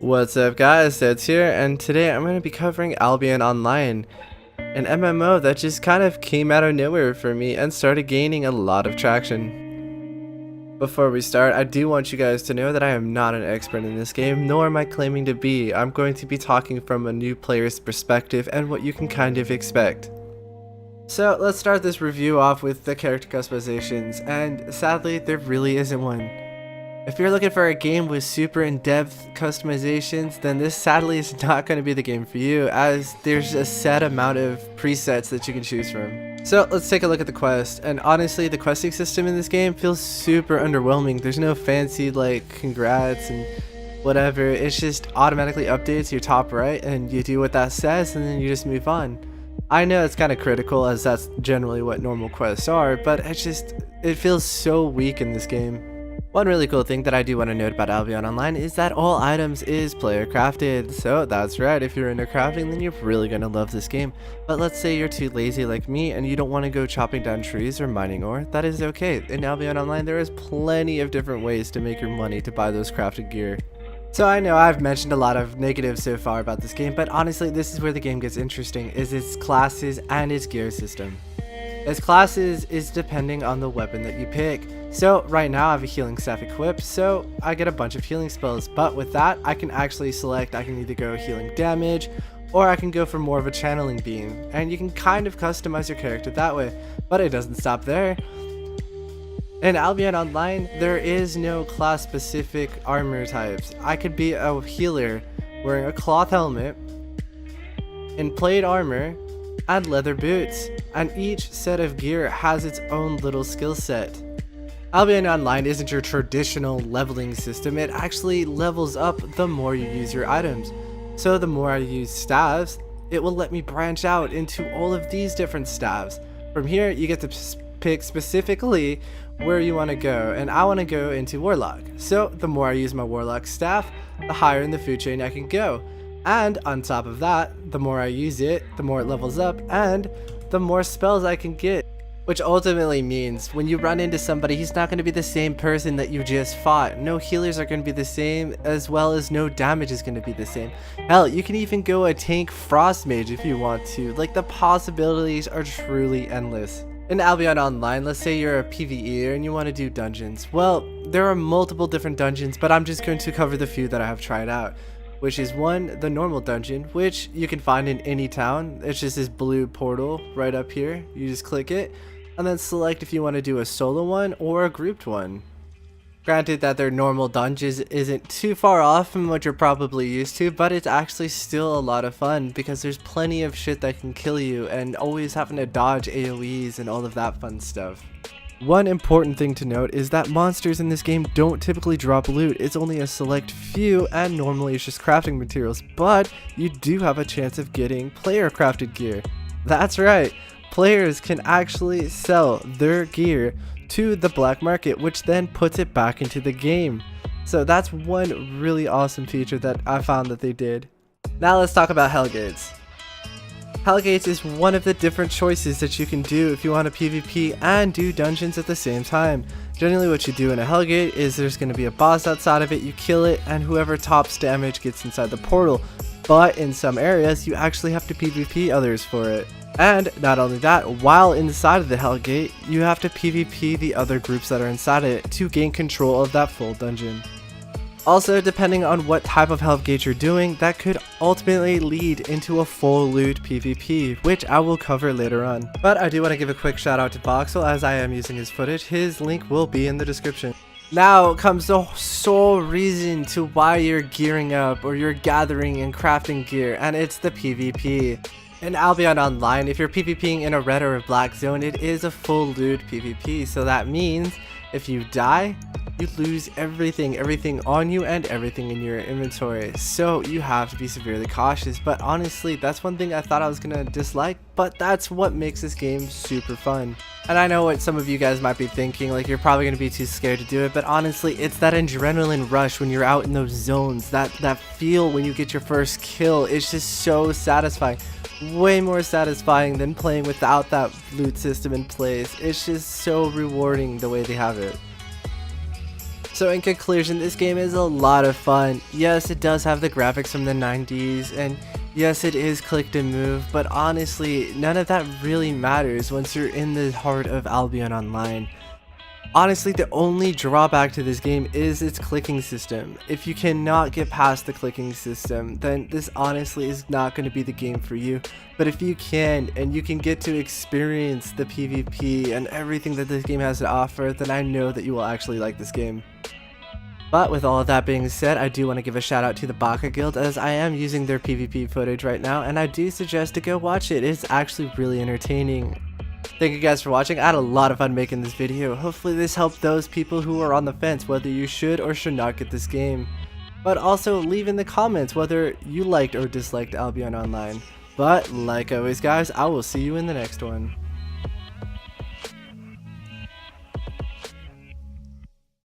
What's up guys, Sed's here, and today I'm going to be covering Albion Online, an MMO that just kind of came out of nowhere for me and started gaining a lot of traction. Before we start, I do want you guys to know that I am not an expert in this game, nor am I claiming to be. I'm going to be talking from a new player's perspective and what you can kind of expect. So let's start this review off with the character customizations, and sadly there really isn't one. If you're looking for a game with super in-depth customizations, then this sadly is not going to be the game for you, as there's a set amount of presets that you can choose from. So let's take a look at the quest, and honestly the questing system in this game feels super underwhelming. There's no fancy like congrats and whatever, it's just automatically updates your top right and you do what that says and then you just move on. I know it's kind of critical as that's generally what normal quests are, but it feels so weak in this game. One really cool thing that I do want to note about Albion Online is that all items is player crafted. So that's right, if you're into crafting then you're really going to love this game. But let's say you're too lazy like me and you don't want to go chopping down trees or mining ore, that is okay. In Albion Online there is plenty of different ways to make your money to buy those crafted gear. So I know I've mentioned a lot of negatives so far about this game, but honestly this is where the game gets interesting, is its classes and its gear system. Its classes is depending on the weapon that you pick. So right now I have a healing staff equipped, so I get a bunch of healing spells, but with that I can actually select, I can either go healing damage or I can go for more of a channeling beam, and you can kind of customize your character that way. But it doesn't stop there. In Albion Online there is no class specific armor types. I could be a healer wearing a cloth helmet in plate armor and leather boots, and each set of gear has its own little skill set. Albion Online isn't your traditional leveling system, it actually levels up the more you use your items. So the more I use staves, it will let me branch out into all of these different staves. From here you get to pick specifically where you want to go, and I want to go into Warlock. So the more I use my Warlock staff, the higher in the food chain I can go. And on top of that, the more I use it, the more it levels up, and the more spells I can get. Which ultimately means when you run into somebody, he's not going to be the same person that you just fought. No healers are going to be the same, as well as no damage is going to be the same. Hell, you can even go a tank frost mage if you want to. Like, the possibilities are truly endless. In Albion Online, let's say you're a PvEer and you want to do dungeons. Well, there are multiple different dungeons, but I'm just going to cover the few that I have tried out. Which is one, the normal dungeon, which you can find in any town. It's just this blue portal right up here. You just click it and then select if you want to do a solo one or a grouped one. Granted that their normal dungeons isn't too far off from what you're probably used to, but it's actually still a lot of fun because there's plenty of shit that can kill you and always having to dodge AoEs and all of that fun stuff. One important thing to note is that monsters in this game don't typically drop loot. It's only a select few, and normally it's just crafting materials, but you do have a chance of getting player crafted gear. That's right, players can actually sell their gear to the black market, which then puts it back into the game. So that's one really awesome feature that I found that they did. Now let's talk about Hellgates. Hellgates is one of the different choices that you can do if you want to PvP and do dungeons at the same time. Generally what you do in a Hellgate is there's going to be a boss outside of it, you kill it, and whoever tops damage gets inside the portal. But in some areas you actually have to PvP others for it. And not only that, while inside of the Hellgate, you have to PvP the other groups that are inside it to gain control of that full dungeon. Also, depending on what type of Hellgate you're doing, that could ultimately lead into a full loot PvP, which I will cover later on. But I do want to give a quick shout out to Voxel, as I am using his footage. His link will be in the description. Now comes the sole reason to why you're gearing up or you're gathering and crafting gear, and it's the PvP. In Albion Online, if you're PvPing in a red or a black zone, it is a full loot PvP, so that means if you die, you lose everything on you and everything in your inventory. So you have to be severely cautious, but honestly, that's one thing I thought I was gonna dislike, but that's what makes this game super fun. And I know what some of you guys might be thinking, like you're probably gonna be too scared to do it, but honestly, it's that adrenaline rush when you're out in those zones, that feel when you get your first kill. It's just so satisfying. Way more satisfying than playing without that loot system in place. It's just so rewarding the way they have it. So in conclusion, this game is a lot of fun. Yes, it does have the graphics from the 90s, and yes, it is click to move, but honestly, none of that really matters once you're in the heart of Albion Online. Honestly, the only drawback to this game is its clicking system. If you cannot get past the clicking system, then this honestly is not going to be the game for you. But if you can, and you can get to experience the PvP and everything that this game has to offer, then I know that you will actually like this game. But with all of that being said, I do want to give a shout out to the Baka Guild, as I am using their PvP footage right now, and I do suggest to go watch it. It's actually really entertaining. Thank you guys for watching. I had a lot of fun making this video. Hopefully this helped those people who are on the fence whether you should or should not get this game. But also leave in the comments whether you liked or disliked Albion Online. But like always guys, I will see you in the next one.